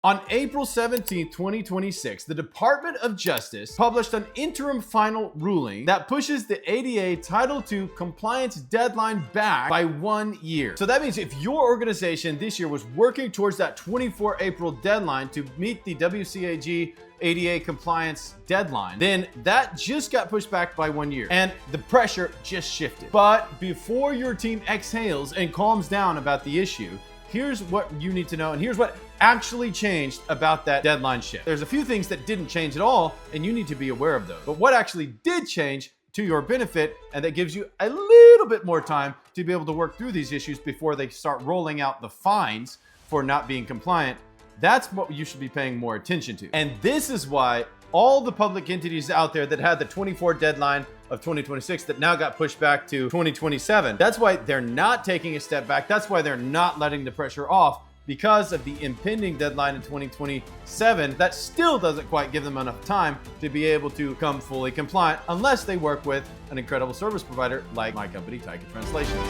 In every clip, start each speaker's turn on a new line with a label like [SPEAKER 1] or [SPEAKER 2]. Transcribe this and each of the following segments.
[SPEAKER 1] On April 17, 2026, the Department of Justice published an interim final ruling that pushes the ADA Title II compliance deadline back by 1 year. So that means if your organization this year was working towards that 24 April deadline to meet the WCAG ADA compliance deadline, then that just got pushed back by 1 year and the pressure just shifted. But before your team exhales and calms down about the issue, here's what you need to know, and here's what actually changed about that deadline shift. There's a few things that didn't change at all, and you need to be aware of those. But what actually did change to your benefit, and that gives you a little bit more time to be able to work through these issues before they start rolling out the fines for not being compliant, that's what you should be paying more attention to. And this is why all the public entities out there that had the 24 deadline of 2026 that now got pushed back to 2027, that's why they're not taking a step back. That's why they're not letting the pressure off, because of the impending deadline in 2027 that still doesn't quite give them enough time to be able to become fully compliant unless they work with an incredible service provider like my company, Taika Translations.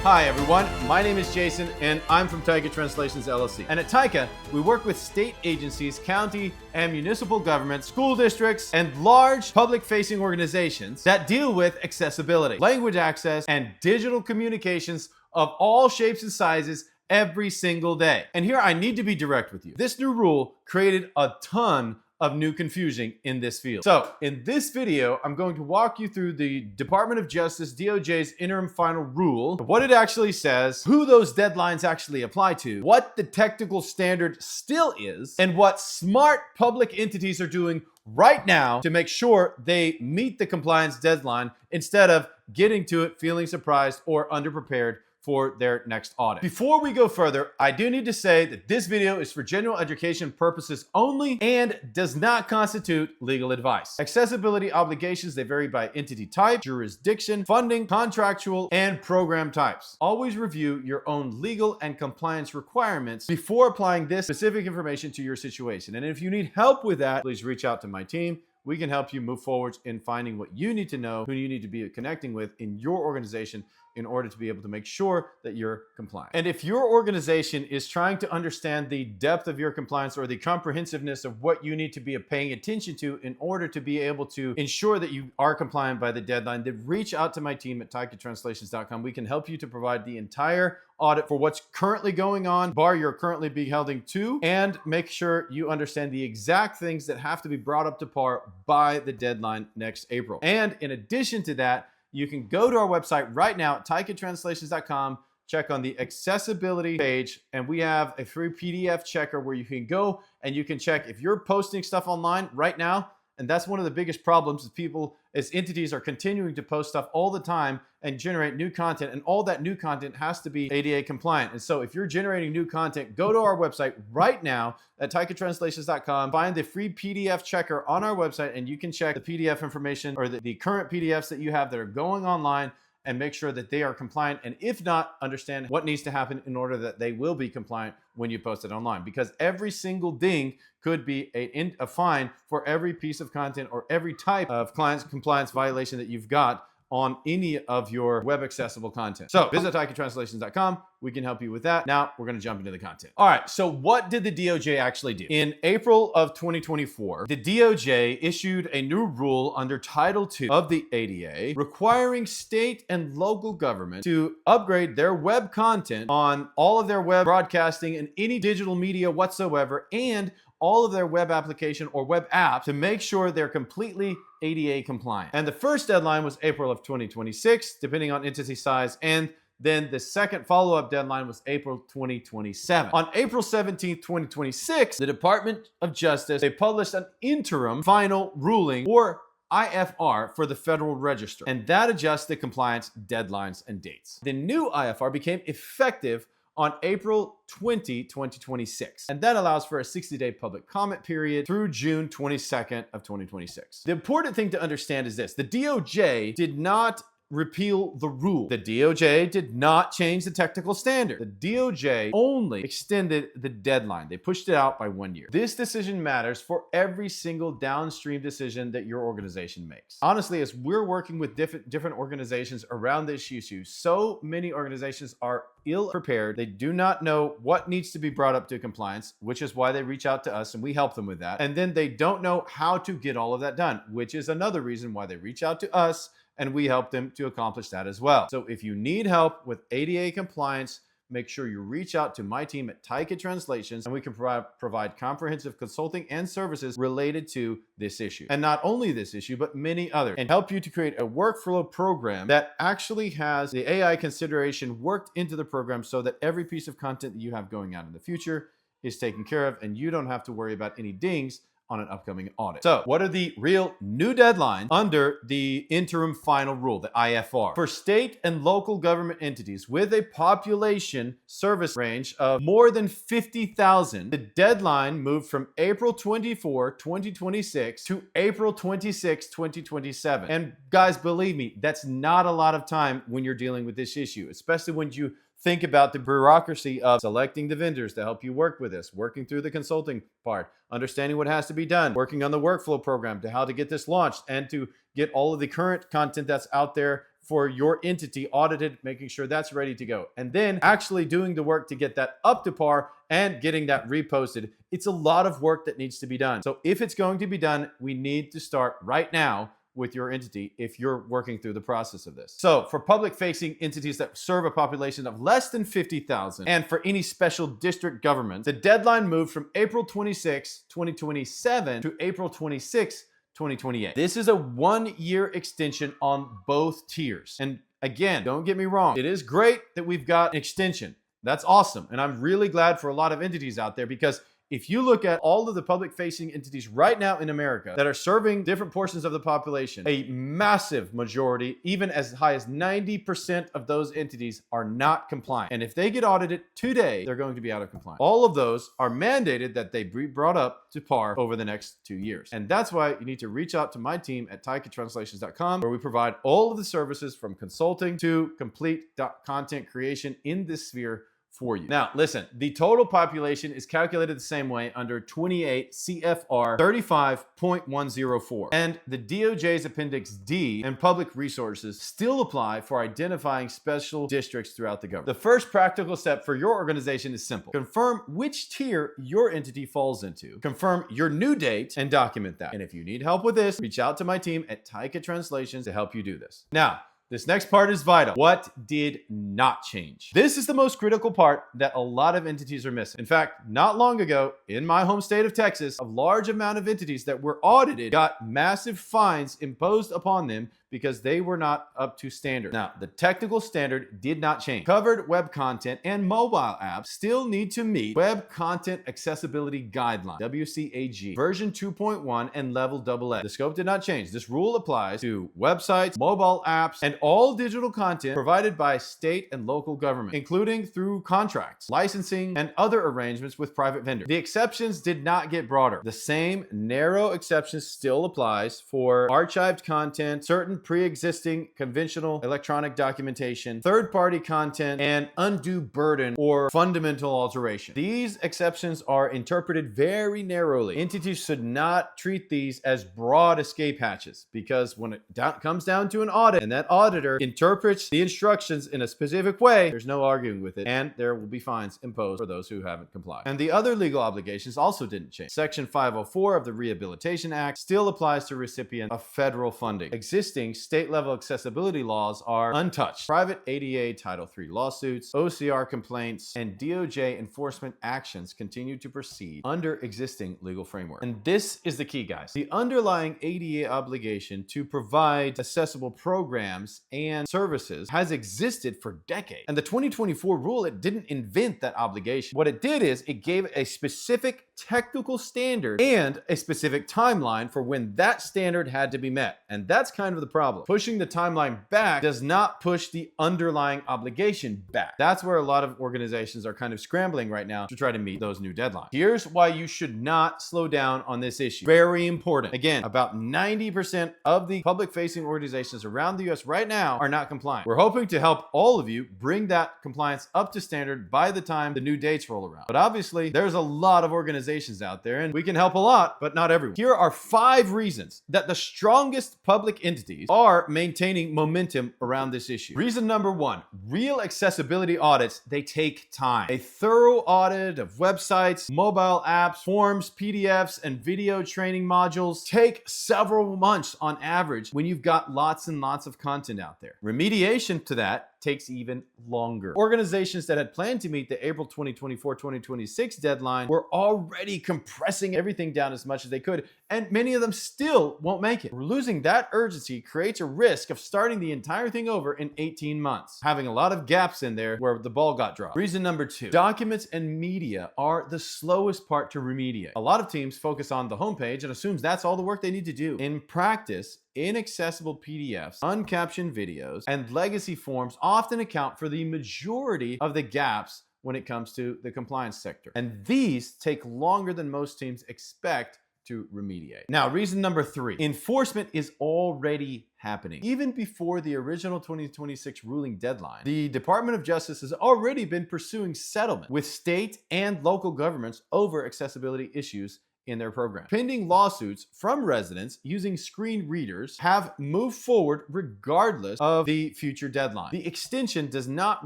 [SPEAKER 1] Hi everyone, my name is Jason and I'm from Taika Translations LLC. And at Taika, we work with state agencies, county and municipal governments, school districts, and large public-facing organizations that deal with accessibility, language access, and digital communications of all shapes and sizes every single day. And here I need to be direct with you. This new rule created a ton of new confusion in this field. So in this video, I'm going to walk you through the Department of Justice, DOJ's interim final rule, what it actually says, who those deadlines actually apply to, what the technical standard still is, and what smart public entities are doing right now to make sure they meet the compliance deadline instead of getting to it feeling surprised or underprepared for their next audit. Before we go further, I do need to say that this video is for general education purposes only and does not constitute legal advice. Accessibility obligations, they vary by entity type, jurisdiction, funding, contractual, and program types. Always review your own legal and compliance requirements before applying this specific information to your situation. And if you need help with that, please reach out to my team. We can help you move forward in finding what you need to know, who you need to be connecting with in your organization in order to be able to make sure that you're compliant. And if your organization is trying to understand the depth of your compliance or the comprehensiveness of what you need to be paying attention to in order to be able to ensure that you are compliant by the deadline, then reach out to my team at taikatranslations.com. We can help you to provide the entire audit for what's currently going on, bar you're currently being held to, and make sure you understand the exact things that have to be brought up to par by the deadline next April. And in addition to that, you can go to our website right now at taikatranslations.com, check on the accessibility page, and we have a free PDF checker where you can go and you can check if you're posting stuff online right now. And that's one of the biggest problems is people, as entities, are continuing to post stuff all the time and generate new content. And all that new content has to be ADA compliant. And so if you're generating new content, go to our website right now at taikatranslations.com, find the free PDF checker on our website, and you can check the PDF information or the current PDFs that you have that are going online and make sure that they are compliant. And if not, understand what needs to happen in order that they will be compliant when you post it online. Because every single ding could be a fine for every piece of content or every type of compliance violation that you've got on any of your web accessible content. So visit taikatranslations.com. We can help you with that. Now we're going to jump into the content. All right. So what did the DOJ actually do? In April of 2024, the DOJ issued a new rule under Title II of the ADA requiring state and local government to upgrade their web content on all of their web broadcasting and any digital media whatsoever, and all of their web application or web apps to make sure they're completely ADA compliant. And the first deadline was April of 2026, depending on entity size. And then the second follow-up deadline was April 2027. On April 17th, 2026, the Department of Justice, they published an interim final ruling, or IFR, for the Federal Register. And that adjusts the compliance deadlines and dates. The new IFR became effective on April 20, 2026. And that allows for a 60-day public comment period through June 22nd of 2026. The important thing to understand is this: the DOJ did not repeal the rule. The DOJ did not change the technical standard. The DOJ only extended the deadline. They pushed it out by 1 year. This decision matters for every single downstream decision that your organization makes. Honestly, as we're working with different organizations around this issue, so many organizations are ill prepared. They do not know what needs to be brought up to compliance, which is why they reach out to us and we help them with that. And then they don't know how to get all of that done, which is another reason why they reach out to us and we help them to accomplish that as well. So if you need help with ADA compliance, make sure you reach out to my team at Taika Translations and we can provide comprehensive consulting and services related to this issue. And not only this issue, but many others, and help you to create a workflow program that actually has the AI consideration worked into the program so that every piece of content that you have going out in the future is taken care of and you don't have to worry about any dings on an upcoming audit. So what are the real new deadlines under the interim final rule, the IFR? For state and local government entities with a population service range of more than 50,000, the deadline moved from April 24, 2026 to April 26, 2027. And guys, believe me, that's not a lot of time when you're dealing with this issue, especially when you think about the bureaucracy of selecting the vendors to help you work with this, working through the consulting part, understanding what has to be done, working on the workflow program to how to get this launched and to get all of the current content that's out there for your entity audited, making sure that's ready to go. And then actually doing the work to get that up to par and getting that reposted. It's a lot of work that needs to be done. So if it's going to be done, we need to start right now with your entity if you're working through the process of this. So for public-facing entities that serve a population of less than 50,000 and for any special district government, the deadline moved from April 26, 2027 to April 26, 2028. This is a 1-year extension on both tiers. And again, don't get me wrong, it is great that we've got an extension. That's awesome. And I'm really glad for a lot of entities out there because if you look at all of the public-facing entities right now in America that are serving different portions of the population, a massive majority, even as high as 90% of those entities are not compliant. And if they get audited today, they're going to be out of compliance. All of those are mandated that they be brought up to par over the next 2 years. And that's why you need to reach out to my team at taikatranslations.com, where we provide all of the services from consulting to complete content creation in this sphere for you. Now, listen, the total population is calculated the same way under 28 CFR 35.104. And the DOJ's Appendix D and public resources still apply for identifying special districts throughout the government. The first practical step for your organization is simple. Confirm which tier your entity falls into. Confirm your new date and document that. And if you need help with this, reach out to my team at Taika Translations to help you do this. Now, this next part is vital. What did not change? This is the most critical part that a lot of entities are missing. In fact, not long ago, in my home state of Texas, a large amount of entities that were audited got massive fines imposed upon them because they were not up to standard. Now, the technical standard did not change. Covered web content and mobile apps still need to meet Web Content Accessibility Guidelines, WCAG, version 2.1 and level AA. The scope did not change. This rule applies to websites, mobile apps, and all digital content provided by state and local government, including through contracts, licensing, and other arrangements with private vendors. The exceptions did not get broader. The same narrow exceptions still applies for archived content, certain pre-existing conventional electronic documentation, third-party content, and undue burden or fundamental alteration. These exceptions are interpreted very narrowly. Entities should not treat these as broad escape hatches because when it comes down to an audit and that auditor interprets the instructions in a specific way, there's no arguing with it, and there will be fines imposed for those who haven't complied. And the other legal obligations also didn't change. Section 504 of the Rehabilitation Act still applies to recipients of federal funding. Existing state-level accessibility laws are untouched. Private ADA Title III lawsuits, OCR complaints, and DOJ enforcement actions continue to proceed under existing legal framework. And this is the key, guys. The underlying ADA obligation to provide accessible programs and services has existed for decades. And the 2024 rule, it didn't invent that obligation. What it did is it gave a specific technical standard and a specific timeline for when that standard had to be met. And that's kind of the problem. Pushing the timeline back does not push the underlying obligation back. That's where a lot of organizations are kind of scrambling right now to try to meet those new deadlines. Here's why you should not slow down on this issue. Very important. Again, about 90% of the public-facing organizations around the US right now are not compliant. We're hoping to help all of you bring that compliance up to standard by the time the new dates roll around. But obviously, there's a lot of organizations out there, and we can help a lot, but not everyone. Here are 5 reasons that the strongest public entities are maintaining momentum around this issue. Reason number 1, real accessibility audits, they take time. A thorough audit of websites, mobile apps, forms, PDFs, and video training modules take several months on average when you've got lots and lots of content out there. Remediation to that takes even longer. Organizations that had planned to meet the April 2024-2026 deadline were already compressing everything down as much as they could, and many of them still won't make it. Losing that urgency creates a risk of starting the entire thing over in 18 months, having a lot of gaps in there where the ball got dropped. Reason number 2, documents and media are the slowest part to remediate. A lot of teams focus on the homepage and assumes that's all the work they need to do. In practice, inaccessible PDFs, uncaptioned videos, and legacy forms often account for the majority of the gaps when it comes to the compliance sector. And these take longer than most teams expect to remediate. Now, reason number 3, enforcement is already happening. Even before the original 2026 ruling deadline, the Department of Justice has already been pursuing settlement with state and local governments over accessibility issues in their program. Pending lawsuits from residents using screen readers have moved forward regardless of the future deadline. The extension does not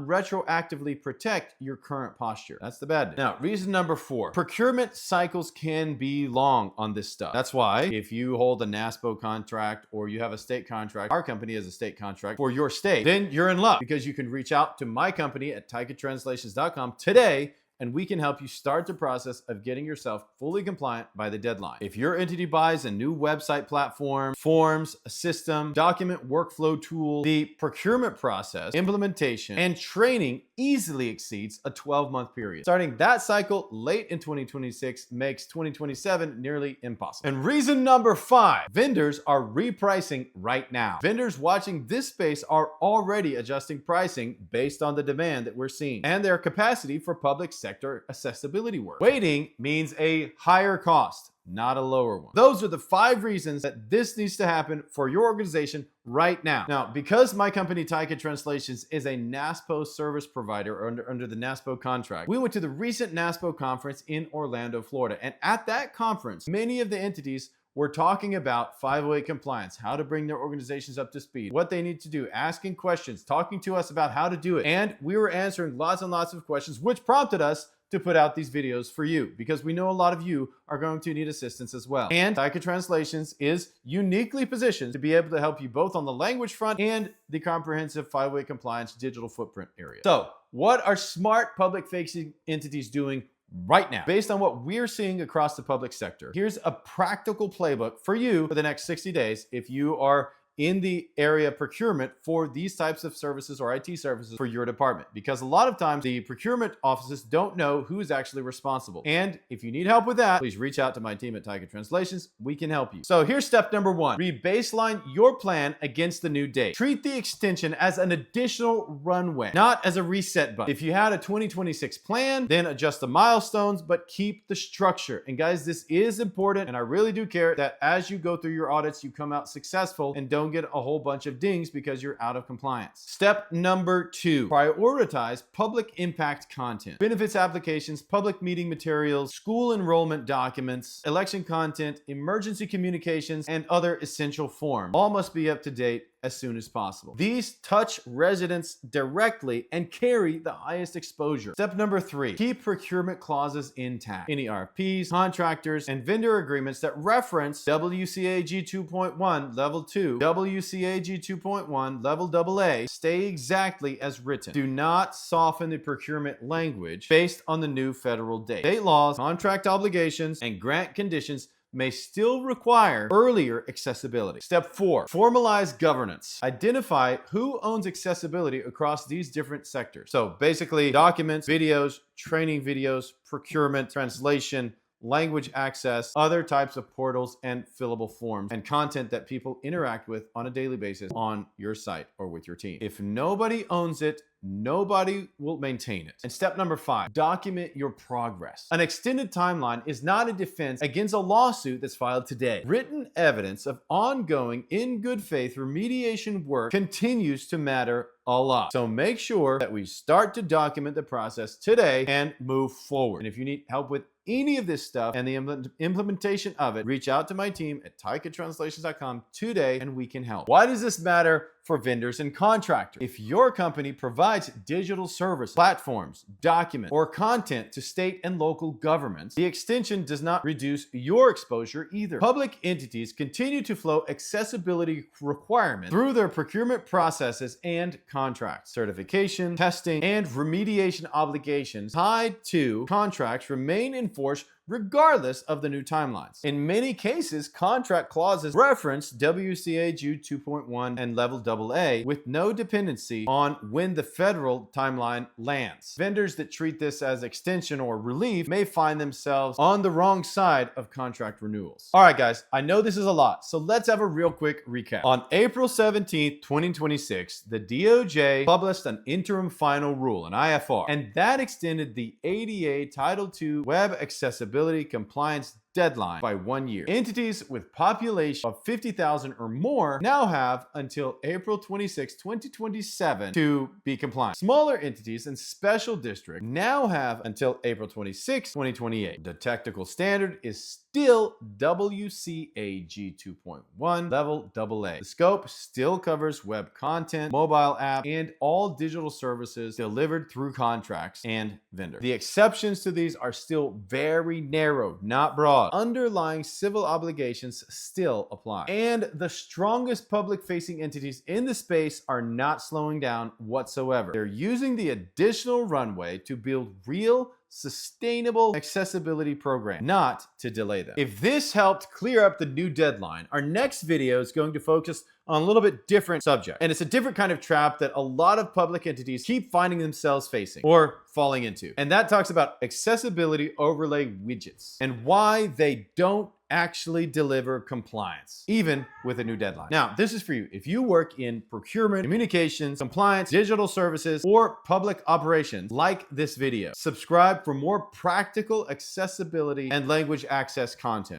[SPEAKER 1] retroactively protect your current posture. That's the bad news. Now, reason number 4, procurement cycles can be long on this stuff. That's why if you hold a NASPO contract or you have a state contract, our company has a state contract for your state, then you're in luck because you can reach out to my company at taikatranslations.com today and we can help you start the process of getting yourself fully compliant by the deadline. If your entity buys a new website platform, forms, a system, document workflow tool, the procurement process, implementation, and training easily exceeds a 12-month period. Starting that cycle late in 2026 makes 2027 nearly impossible. And reason number 5, vendors are repricing right now. Vendors watching this space are already adjusting pricing based on the demand that we're seeing and their capacity for public sector accessibility work. Waiting means a higher cost, not a lower one. Those are the 5 reasons that this needs to happen for your organization right now. Now, because my company Taika Translations is a NASPO service provider under the NASPO contract, we went to the recent NASPO conference in Orlando, Florida. And at that conference, many of the entities were talking about 508 compliance, how to bring their organizations up to speed, what they need to do, asking questions, talking to us about how to do it. And we were answering lots and lots of questions, which prompted us to put out these videos for you because we know a lot of you are going to need assistance as well. And Taika Translations is uniquely positioned to be able to help you both on the language front and the comprehensive 508 compliance digital footprint area. So, what are smart public-facing entities doing right now? Based on what we're seeing across the public sector, here's a practical playbook for you for the next 60 days if you are in the area of procurement for these types of services or IT services for your department. Because a lot of times the procurement offices don't know who's actually responsible. And if you need help with that, please reach out to my team at Taika Translations. We can help you. So here's step number 1. Re-baseline your plan against the new date. Treat the extension as an additional runway, not as a reset button. If you had a 2026 plan, then adjust the milestones, but keep the structure. And guys, this is important. And I really do care that as you go through your audits, you come out successful and don't get a whole bunch of dings because you're out of compliance. Step number 2, prioritize public impact content. Benefits applications, public meeting materials, school enrollment documents, election content, emergency communications, and other essential forms. All must be up to date as soon as possible. These touch residents directly and carry the highest exposure. Step number 3, keep procurement clauses intact. Any RFPs, contractors, and vendor agreements that reference WCAG 2.1 Level 2, WCAG 2.1 Level AA stay exactly as written. Do not soften the procurement language based on the new federal date. State laws, contract obligations, and grant conditions may still require earlier accessibility. Step 4, formalize governance. Identify who owns accessibility across these different sectors. So basically documents, videos, training videos, procurement, translation, language access, other types of portals and fillable forms, and content that people interact with on a daily basis on your site or with your team. If nobody owns it, nobody will maintain it. And step number 5, document your progress. An extended timeline is not a defense against a lawsuit that's filed today. Written evidence of ongoing, in good faith remediation work continues to matter a lot. So make sure that we start to document the process today and move forward. And if you need help with any of this stuff and the implementation of it, reach out to my team at taikatranslations.com today and we can help. Why does this matter for vendors and contractors? If your company provides digital services, platforms, documents, or content to state and local governments, the extension does not reduce your exposure either. Public entities continue to flow accessibility requirements through their procurement processes and contracts. Certification, testing, and remediation obligations tied to contracts remain enforced regardless of the new timelines. In many cases, contract clauses reference WCAG 2.1 and level AA with no dependency on when the federal timeline lands. Vendors that treat this as extension or relief may find themselves on the wrong side of contract renewals. All right, guys, I know this is a lot, so let's have a real quick recap. On April 17th, 2026, the DOJ published an interim final rule, an IFR, and that extended the ADA Title II Web Accessibility Compliance deadline by 1 year. Entities with population of 50,000 or more now have until April 26, 2027 to be compliant. Smaller entities and special districts now have until April 26, 2028. The technical standard is still WCAG 2.1 level AA. The scope still covers web content, mobile app, and all digital services delivered through contracts and vendors. The exceptions to these are still very narrow, not broad. Underlying civil obligations still apply. And the strongest public-facing entities in the space are not slowing down whatsoever. They're using the additional runway to build real, sustainable accessibility program, not to delay them. If this helped clear up the new deadline, our next video is going to focus on a little bit different subject. And it's a different kind of trap that a lot of public entities keep finding themselves facing or falling into. And that talks about accessibility overlay widgets and why they don't actually deliver compliance, even with a new deadline. Now, this is for you. If you work in procurement, communications, compliance, digital services, or public operations, like this video. Subscribe for more practical accessibility and language access content.